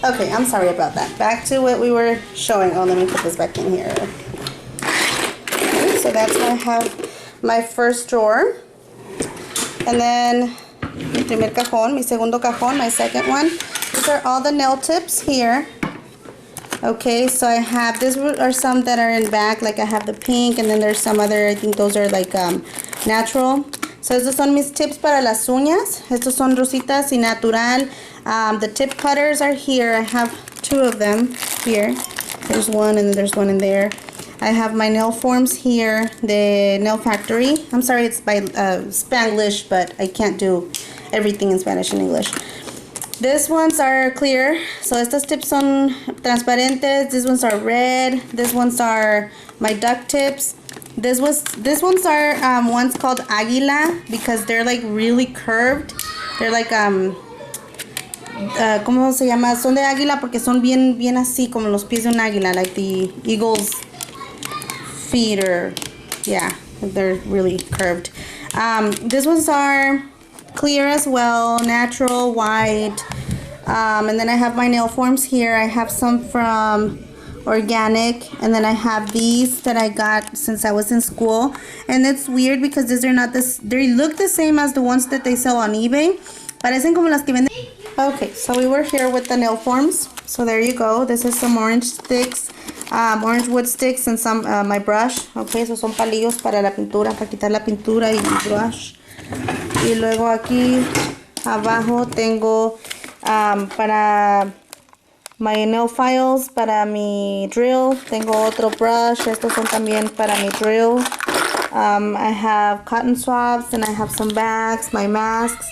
Okay, I'm sorry about that. Back to what we were showing. Oh, let me put this back in here. Okay, so that's why I have my first drawer. And then mi primer cajón, mi segundo cajón, my second one. These are all the nail tips here. Okay, so I have, these are some that are in back, like I have the pink, and then there's some other, I think those are like natural. So estos son mis tips para las uñas. Estos son rositas y natural. The tip cutters are here. I have two of them here. There's one and there's one in there. I have my nail forms here, the Nail Factory. I'm sorry, it's by Spanglish, but I can't do everything in Spanish and English. These ones are clear. So estas tips son transparentes. These ones are red. These ones are my duck tips. These ones are ones called Águila because they're like really curved. They're like ¿cómo se llama? Son de águila porque son bien así como los pies de un águila, like the eagle's feet, or yeah, they're really curved. These ones are clear as well, natural white. And then I have my nail forms here. I have some from Organic, and then I have these that I got since I was in school. And it's weird because these are not this, they look the same as the ones that they sell on eBay. Parecen como las que venden. Okay, so we were here with the nail forms. So there you go. This is some orange sticks, orange wood sticks, and some my brush. Okay, so son palillos para la pintura, para quitar la pintura y brush. Y luego aquí abajo tengo para my nail files, para mi drill. Tengo otro brush. Estos son también para mi drill. I have cotton swabs, and I have some bags, my masks.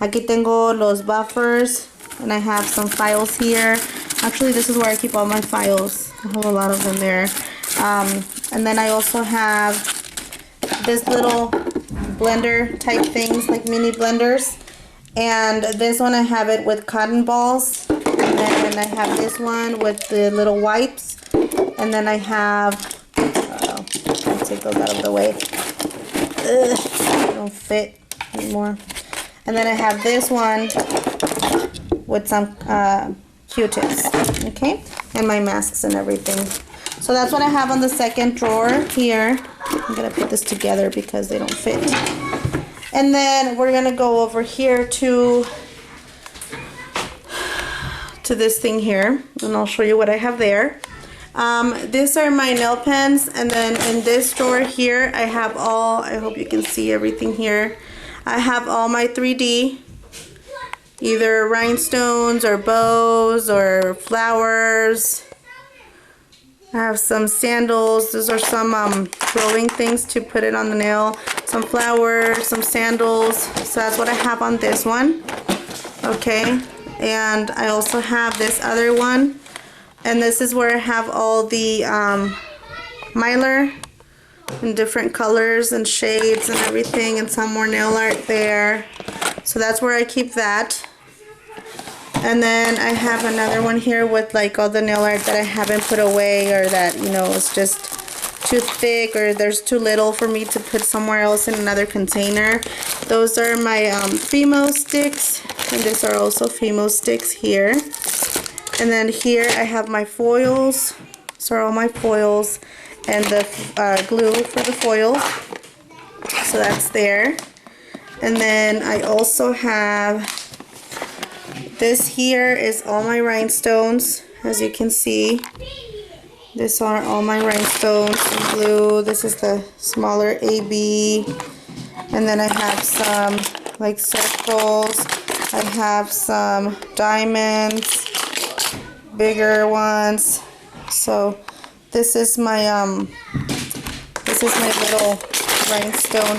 Aquí tengo los buffers, and I have some files here. Actually, this is where I keep all my files. I have a lot of them there. And then I also have this little blender type things, like mini blenders. And this one I have it with cotton balls. And then I have this one with the little wipes. And then I have, let's take those out of the way. They don't fit anymore. And then I have this one with some Q-tips, okay? And my masks and everything. So that's what I have on the second drawer here. I'm gonna put this together because they don't fit. And then we're gonna go over here to this thing here, and I'll show you what I have there. These are my nail pens, and then in this drawer here, I have all, I hope you can see everything here. I have all my 3D, either rhinestones or bows or flowers. I have some sandals. These are some throwing things to put it on the nail. Some flowers, some sandals. So that's what I have on this one. Okay, and I also have this other one. And this is where I have all the Mylar in different colors and shades and everything, and some more nail art there. So that's where I keep that. And then I have another one here with like all the nail art that I haven't put away, or that, you know, it's just too thick, or there's too little for me to put somewhere else in another container. Those are my Fimo sticks, and these are also Fimo sticks here. And then here I have my foils. These are all my foils, and the glue for the foil. So that's there. And then I also have this here is all my rhinestones, as you can see. These are all my rhinestones and glue. This is the smaller AB. And then I have some like circles. I have some diamonds, bigger ones. So this is my little rhinestone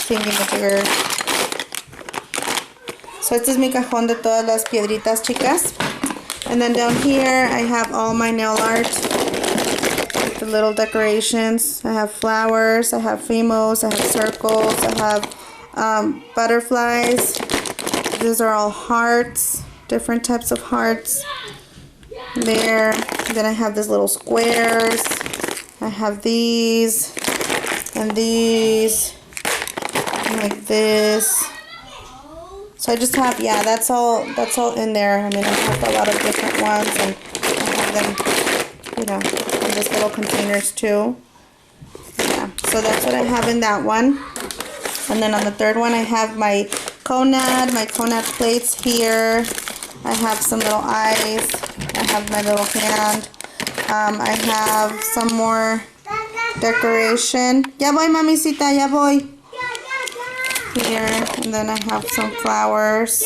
thingy-majigger. So este es mi cajón de todas las piedritas, chicas. And then down here I have all my nail art, the little decorations. I have flowers, I have Fimos, I have circles, I have butterflies. These are all hearts, different types of hearts there. Then I have these little squares. I have these and these, like this. So I just have, yeah, that's all in there. I mean, I have a lot of different ones, and I have them, you know, in these little containers too. Yeah, so that's what I have in that one. And then on the third one, I have my Conad plates here. I have some little eyes. I have my little hand. I have some more decoration. Ya voy, mamisita, ya voy. Here, and then I have some flowers.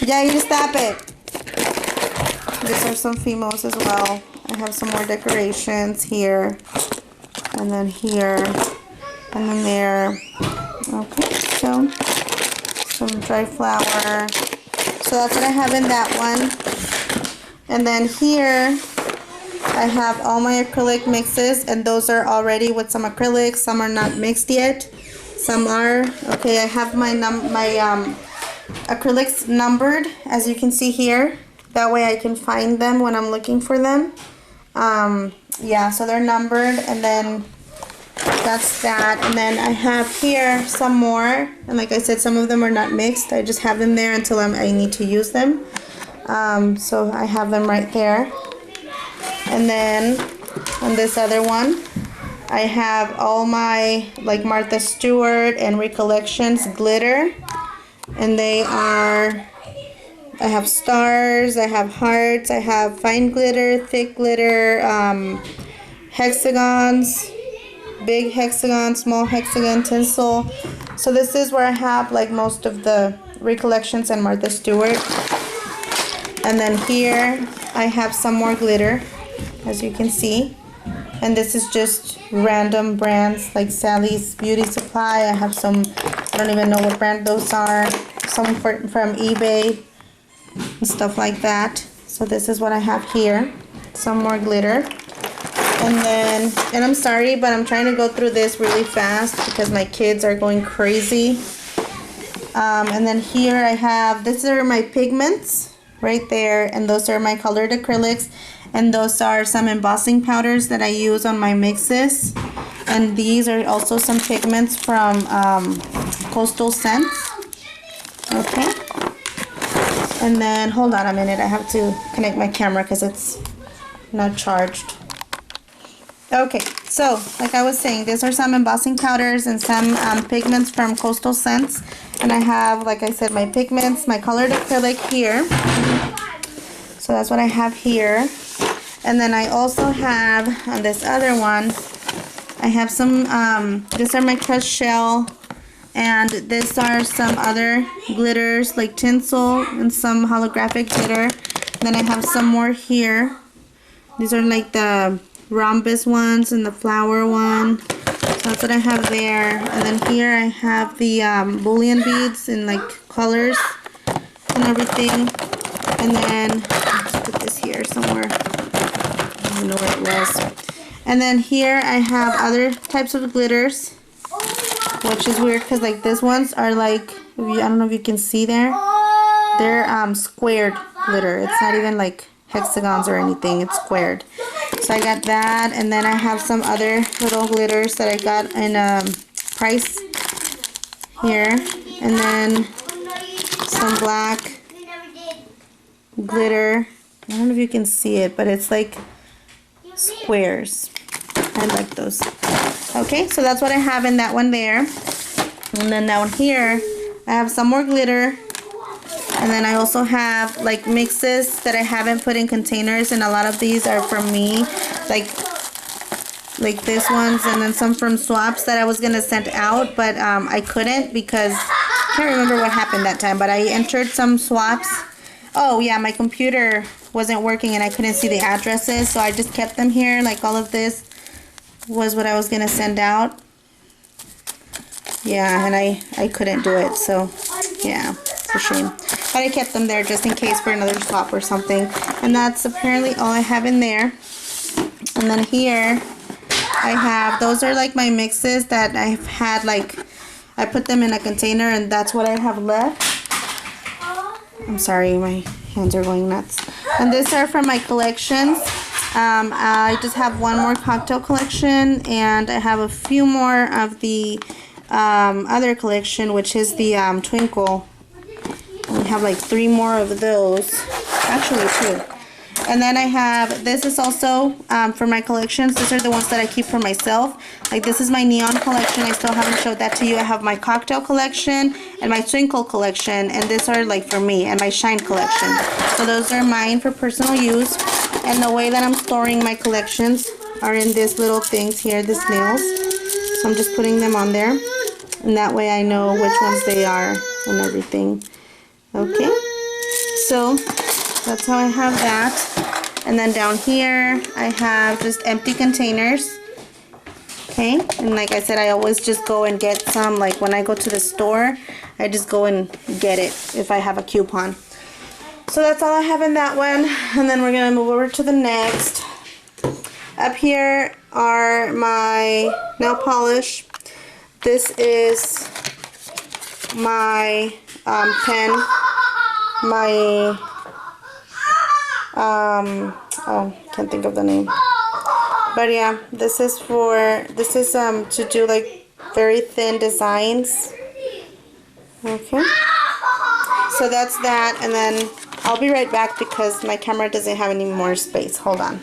Yeah, you stop it. These are some Fimos as well. I have some more decorations here, and then here, and then there. Okay, so some dry flower. So that's what I have in that one. And then here I have all my acrylic mixes, and those are already with some acrylics. Some are not mixed yet. Some are. Okay, I have my acrylics numbered, as you can see here. That way I can find them when I'm looking for them. Yeah, so they're numbered, and then that's that. And then I have here some more, and like I said, some of them are not mixed. I just have them there until I need to use them. So I have them right there. And then on this other one, I have all my like Martha Stewart and Recollections glitter, and they are, I have stars, I have hearts, I have fine glitter, thick glitter, hexagons, big hexagon, small hexagon, tinsel. So this is where I have like most of the Recollections and Martha Stewart. And then here I have some more glitter, as you can see. And this is just random brands like Sally's Beauty Supply. I have some, I don't even know what brand those are. Some from eBay and stuff like that. So this is what I have here. Some more glitter. And then, and I'm sorry, but I'm trying to go through this really fast because my kids are going crazy. And then here I have, these are my pigments right there. And those are my colored acrylics. And those are some embossing powders that I use on my mixes. And these are also some pigments from Coastal Scents. Okay. And then, hold on a minute. I have to connect my camera because it's not charged. Okay, so like I was saying, these are some embossing powders and some pigments from Coastal Scents. And I have, like I said, my pigments, my colored acrylic here. So that's what I have here. And then I also have, on this other one, I have some, these are my crushed shell, and these are some other glitters like tinsel and some holographic glitter. Then I have some more here. These are like the rhombus ones and the flower one. So that's what I have there. And then here I have the bullion beads in like colors and everything. And then, let's put this here somewhere. I don't know where it was. And then here I have other types of glitters, which is weird because like these ones are like, I don't know if you can see there, they're squared glitter. It's not even like hexagons or anything, it's squared. So I got that, and then I have some other little glitters that I got in Price here, and then some black glitter. I don't know if you can see it, but it's like squares. I like those. Okay, so that's what I have in that one there. And then down here I have some more glitter, and then I also have like mixes that I haven't put in containers, and a lot of these are from me, like this ones, and then some from swaps that I was gonna send out, but I couldn't because I can't remember what happened that time, but I entered some swaps. Oh yeah, my computer wasn't working and I couldn't see the addresses, so I just kept them here. Like all of this was what I was gonna send out. Yeah, and I couldn't do it, so yeah, it's a shame. But I kept them there just in case for another swap or something. And that's apparently all I have in there. And then here I have, those are like my mixes that I've had, like I put them in a container and that's what I have left. I'm sorry, my hands are going nuts. And these are from my collections. I just have one more cocktail collection, and I have a few more of the other collection, which is the Twinkle have like 3 more of those. Actually 2. And then I have, this is also for my collections. These are the ones that I keep for myself. Like this is my neon collection. I still haven't showed that to you. I have my cocktail collection and my twinkle collection. And these are like for me, and my shine collection. So those are mine for personal use. And the way that I'm storing my collections are in these little things here, the snails. So I'm just putting them on there. And that way I know which ones they are and everything. Okay. So that's how I have that. And then down here, I have just empty containers. Okay, and like I said, I always just go and get some. Like when I go to the store, I just go and get it if I have a coupon. So that's all I have in that one. And then we're gonna move over to the next. Up here are my nail polish. This is my pen, my oh, can't think of the name. But yeah, this is to do like very thin designs. Okay. So that's that, and then I'll be right back because my camera doesn't have any more space. Hold on.